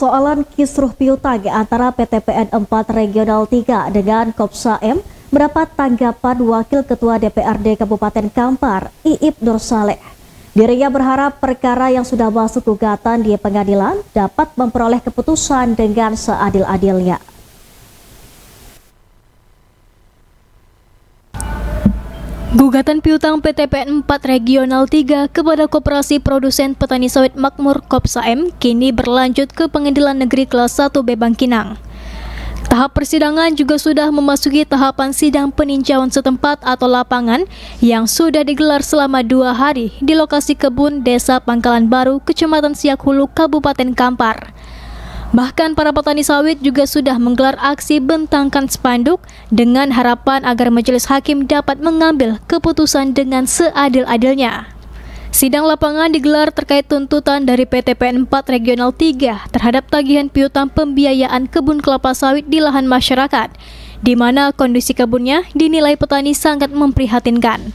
Persoalan kisruh piutang antara PTPN 4 Regional 3 dengan Kopsa-M mendapat tanggapan Wakil Ketua DPRD Kabupaten Kampar, Iip Nur Saleh. Dirinya berharap perkara yang sudah masuk gugatan di pengadilan dapat memperoleh keputusan dengan seadil-adilnya. Gugatan piutang PTPN 4 Regional 3 kepada Koperasi Produsen Petani Sawit Makmur Kopsa-M kini berlanjut ke Pengadilan Negeri Kelas 1B Bangkinang. Tahap persidangan juga sudah memasuki tahapan sidang peninjauan setempat atau lapangan yang sudah digelar selama 2 hari di lokasi kebun Desa Pangkalan Baru, Kecamatan Siak Hulu, Kabupaten Kampar. Bahkan para petani sawit juga sudah menggelar aksi bentangkan spanduk dengan harapan agar majelis hakim dapat mengambil keputusan dengan seadil-adilnya. Sidang lapangan digelar terkait tuntutan dari PTPN 4 Regional 3 terhadap tagihan piutang pembiayaan kebun kelapa sawit di lahan masyarakat, di mana kondisi kebunnya dinilai petani sangat memprihatinkan.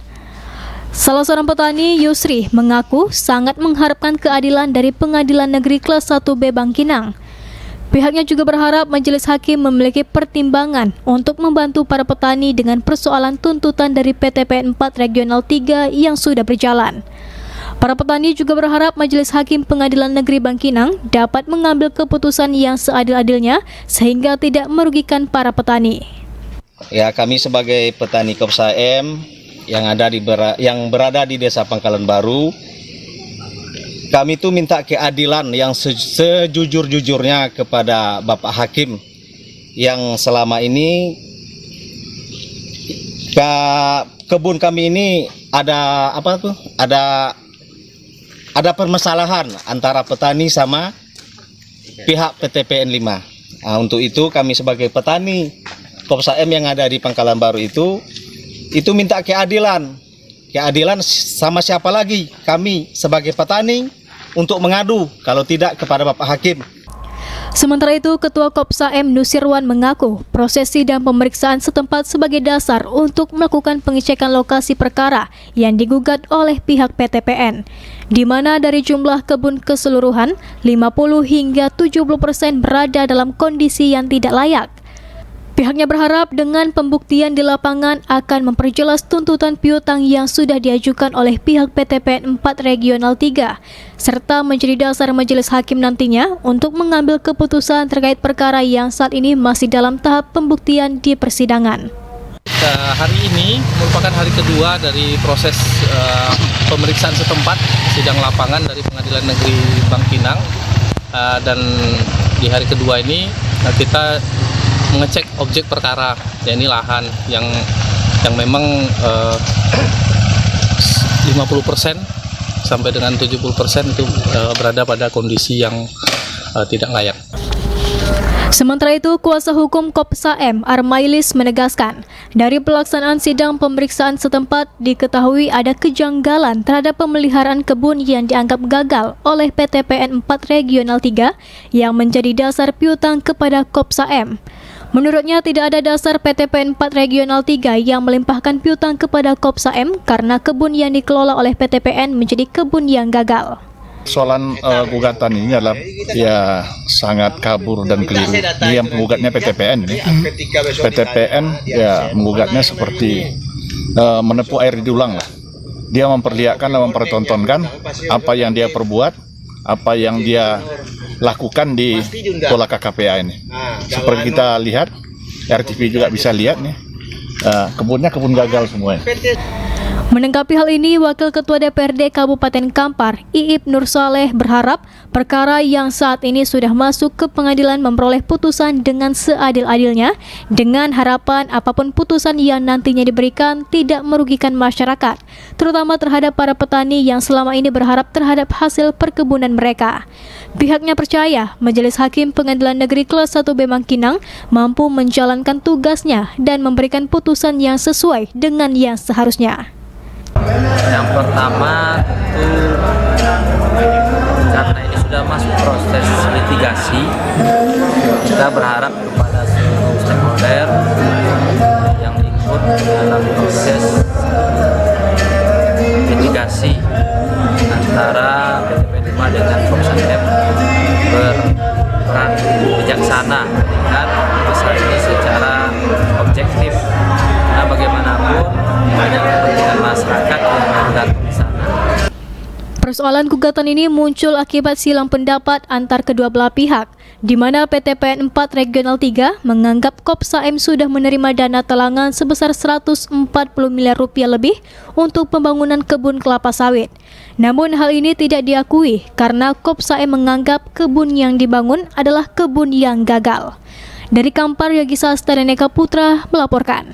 Salah seorang petani, Yusri, mengaku sangat mengharapkan keadilan dari Pengadilan Negeri Kelas 1B Bangkinang. Pihaknya juga berharap majelis hakim memiliki pertimbangan untuk membantu para petani dengan persoalan tuntutan dari PTPN 4 Regional 3 yang sudah berjalan. Para petani juga berharap majelis hakim Pengadilan Negeri Bangkinang dapat mengambil keputusan yang seadil-adilnya sehingga tidak merugikan para petani. Ya, kami sebagai petani Kopsa-M yang berada di Desa Pangkalan Baru, kami itu minta keadilan yang sejujur-jujurnya kepada Bapak Hakim yang selama ini kebun kami ini ada permasalahan antara petani sama pihak PTPN 5. Nah, untuk itu kami sebagai petani Kopsa-M yang ada di Pangkalan Baru itu minta keadilan sama siapa lagi, kami sebagai petani untuk mengadu, kalau tidak kepada Bapak Hakim. Sementara itu, Ketua Kopsa-M Nusirwan mengaku proses sidang pemeriksaan setempat sebagai dasar untuk melakukan pengecekan lokasi perkara yang digugat oleh pihak PTPN, di mana dari jumlah kebun keseluruhan 50 hingga 70% berada dalam kondisi yang tidak layak. Pihaknya berharap dengan pembuktian di lapangan akan memperjelas tuntutan piutang yang sudah diajukan oleh pihak PTPN 4 Regional 3, serta menjadi dasar majelis hakim nantinya untuk mengambil keputusan terkait perkara yang saat ini masih dalam tahap pembuktian di persidangan. Hari ini merupakan hari kedua dari proses pemeriksaan setempat sidang lapangan dari Pengadilan Negeri Bangkinang, dan di hari kedua ini kita mengecek objek perkara, yakni lahan yang memang 50% sampai dengan 70% itu berada pada kondisi yang tidak layak. Sementara itu, kuasa hukum Kopsa-M Armailis menegaskan, dari pelaksanaan sidang pemeriksaan setempat diketahui ada kejanggalan terhadap pemeliharaan kebun yang dianggap gagal oleh PTPN 4 Regional 3 yang menjadi dasar piutang kepada Kopsa-M. Menurutnya tidak ada dasar PTPN 4 Regional 3 yang melimpahkan piutang kepada Kopsa-M karena kebun yang dikelola oleh PTPN menjadi kebun yang gagal. Soalan gugatan ini adalah sangat kabur dan keliru. Dia menggugatnya PTPN ini. PTPN menggugatnya seperti menepuk air di dulang lah. Dia memperlihatkan dan mempertontonkan apa yang dia perbuat, apa yang dia lakukan di pola KKPA ini. Seperti kita lihat, RTV juga bisa lihat nih, kebunnya kebun gagal semuanya. Menanggapi hal ini, Wakil Ketua DPRD Kabupaten Kampar, Iip Nur Saleh, berharap perkara yang saat ini sudah masuk ke pengadilan memperoleh putusan dengan seadil-adilnya, dengan harapan apapun putusan yang nantinya diberikan tidak merugikan masyarakat, terutama terhadap para petani yang selama ini berharap terhadap hasil perkebunan mereka. Pihaknya percaya Majelis Hakim Pengadilan Negeri Kelas 1B Bangkinang mampu menjalankan tugasnya dan memberikan putusan yang sesuai dengan yang seharusnya. Yang pertama tentu karena ini sudah masuk proses litigasi, kita berharap kepada seluruh stakeholder yang ikut dalam proses litigasi antara PTPN 5 dengan Kopsa-M berperan bijaksana dan masalah ini secara objektif. Nah, bagaimanapun banyak kepentingan masyarakat yang datang di sana. Persoalan gugatan ini muncul akibat silang pendapat antar kedua belah pihak, di mana PT PN 4 Regional 3 menganggap Kopsa M sudah menerima dana talangan sebesar 140 miliar rupiah lebih untuk pembangunan kebun kelapa sawit. Namun hal ini tidak diakui karena Kopsa M menganggap kebun yang dibangun adalah kebun yang gagal. Dari Kampar, Yogi Sastra dan Eka Putra melaporkan.